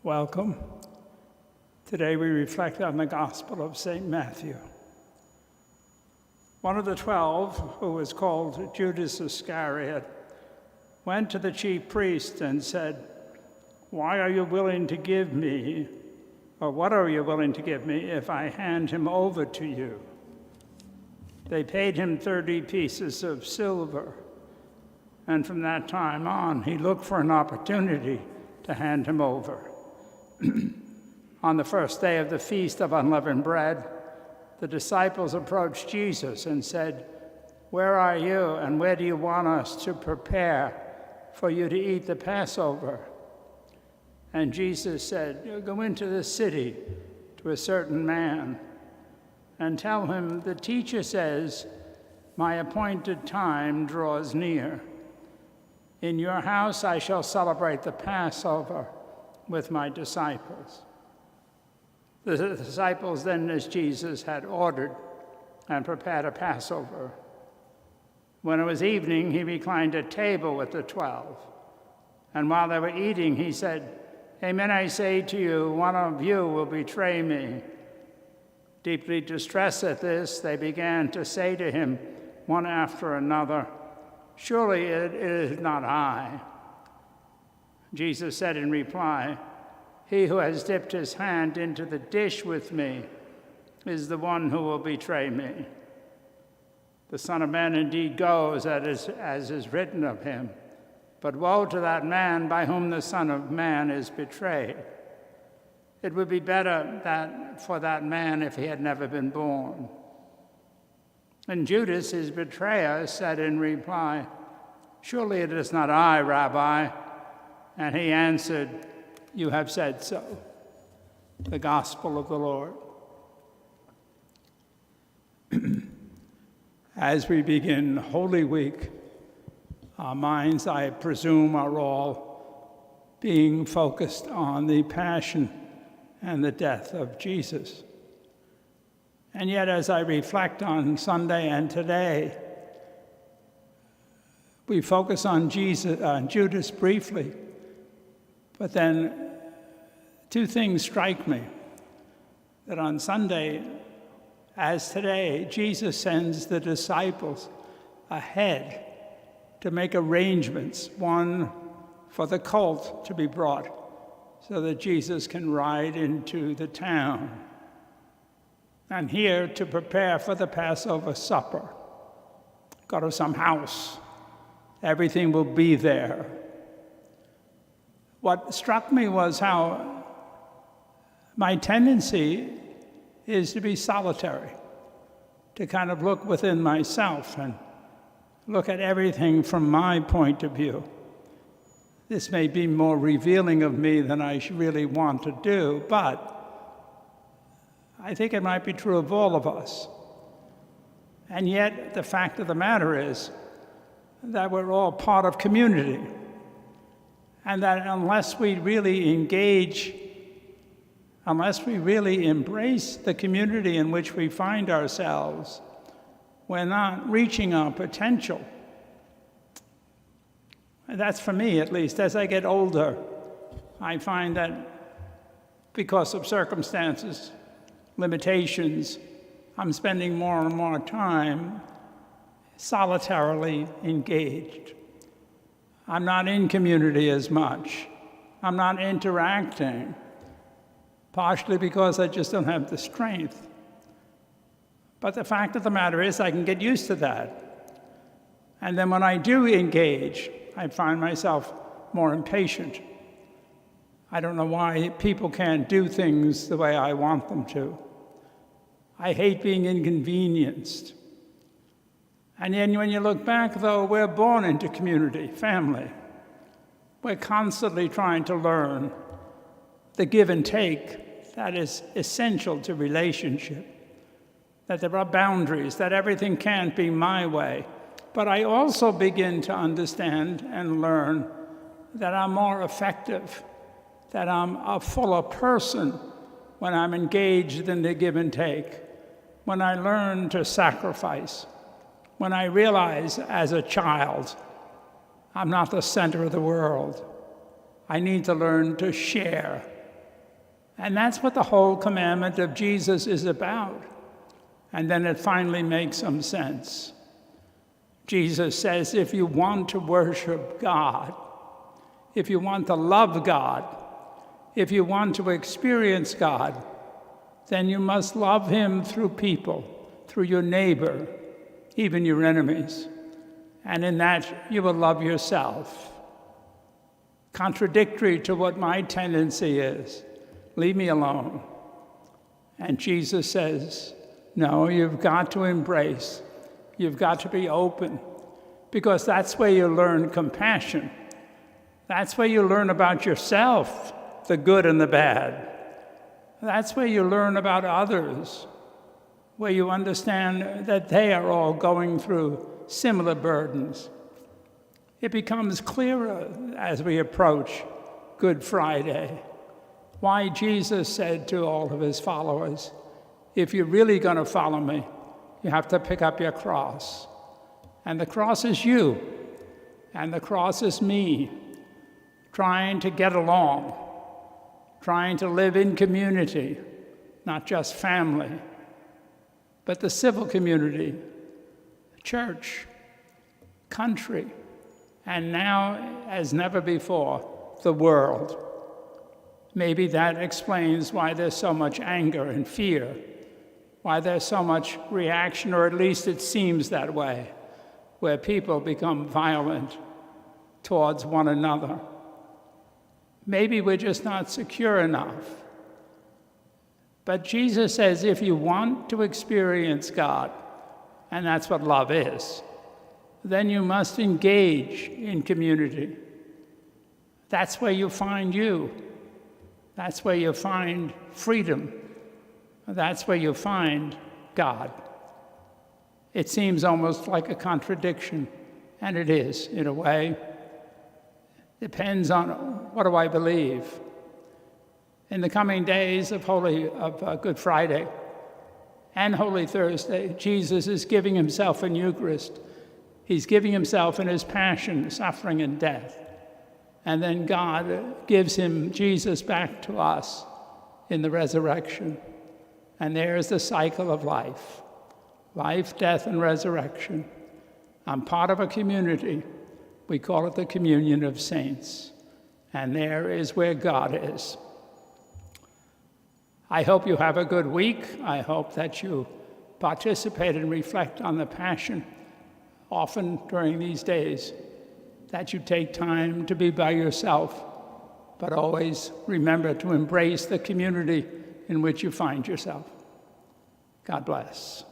Welcome. Today we reflect on the Gospel of St. Matthew. One of the 12, who was called Judas Iscariot, went to the chief priests and said, "Why are you willing to give me, or what are you willing to give me if I hand him over to you?" They paid him 30 pieces of silver, and from that time on he looked for an opportunity to hand him over. On the first day of the Feast of Unleavened Bread, the disciples approached Jesus and said, "Where are you, and where do you want us to prepare for you to eat the Passover?" And Jesus said, "Go into the city to a certain man and tell him, the teacher says, 'My appointed time draws near. In your house I shall celebrate the Passover with my disciples.'" The disciples then, as Jesus had ordered, and prepared a Passover. When it was evening, he reclined at table with the 12. And while they were eating, he said, "Amen, I say to you, one of you will betray me." Deeply distressed at this, they began to say to him, one after another, "Surely it is not I." Jesus said in reply, "He who has dipped his hand into the dish with me is the one who will betray me. The Son of Man indeed goes as is written of him, but woe to that man by whom the Son of Man is betrayed. It would be better for that man if he had never been born." And Judas, his betrayer, said in reply, "Surely it is not I, Rabbi." And he answered, "You have said so." The Gospel of the Lord. As we begin Holy Week, our minds, I presume, are all being focused on the passion and the death of Jesus. And yet, as I reflect on Sunday and today, we focus on Judas briefly, but then two things strike me. That on Sunday, as today, Jesus sends the disciples ahead to make arrangements, one for the colt to be brought so that Jesus can ride into the town, and here to prepare for the Passover supper. Go to some house. Everything will be there. What struck me was how my tendency is to be solitary, to kind of look within myself and look at everything from my point of view. This may be more revealing of me than I really want to do, but I think it might be true of all of us. And yet, the fact of the matter is that we're all part of community. And that unless we really engage, unless we really embrace the community in which we find ourselves, we're not reaching our potential. And that's for me, at least. As I get older, I find that because of circumstances, limitations, I'm spending more and more time solitarily engaged. I'm not in community as much. I'm not interacting, partially because I just don't have the strength. But the fact of the matter is I can get used to that. And then when I do engage, I find myself more impatient. I don't know why people can't do things the way I want them to. I hate being inconvenienced. And then when you look back, though, we're born into community, family. We're constantly trying to learn the give and take that is essential to relationship, that there are boundaries, that everything can't be my way. But I also begin to understand and learn that I'm more effective, that I'm a fuller person when I'm engaged in the give and take, when I learn to sacrifice, when I realize as a child I'm not the center of the world. I need to learn to share And that's what the whole commandment of Jesus is about. And then it finally makes some sense. Jesus says, if you want to worship God, if you want to love God, if you want to experience God, then you must love him through people, through your neighbor, even your enemies. And in that, you will love yourself. Contradictory to what my tendency is. Leave me alone. And Jesus says, no, you've got to embrace. You've got to be open, because that's where you learn compassion. That's where you learn about yourself, the good and the bad. That's where you learn about others, where you understand that they are all going through similar burdens. It becomes clearer as we approach Good Friday why Jesus said to all of his followers, if you're really going to follow me, you have to pick up your cross. And the cross is you, and the cross is me, trying to get along, trying to live in community, not just family, but the civil community, church, country, and now, as never before, the world. Maybe that explains why there's so much anger and fear, why there's so much reaction, or at least it seems that way, where people become violent towards one another. Maybe we're just not secure enough. But Jesus says if you want to experience God, and that's what love is, then you must engage in community. That's where you find you. That's where you find freedom. That's where you find God. It seems almost like a contradiction, and it is, in a way. Depends on what do I believe. In the coming days of Good Friday and Holy Thursday, Jesus is giving himself in Eucharist. He's giving himself in his passion, suffering, and death. And then God gives him, Jesus, back to us in the resurrection. And there's the cycle of life. Life, death, and resurrection. I'm part of a community. We call it the Communion of Saints. And there is where God is. I hope you have a good week. I hope that you participate and reflect on the Passion often during these days, that you take time to be by yourself, but always remember to embrace the community in which you find yourself. God bless.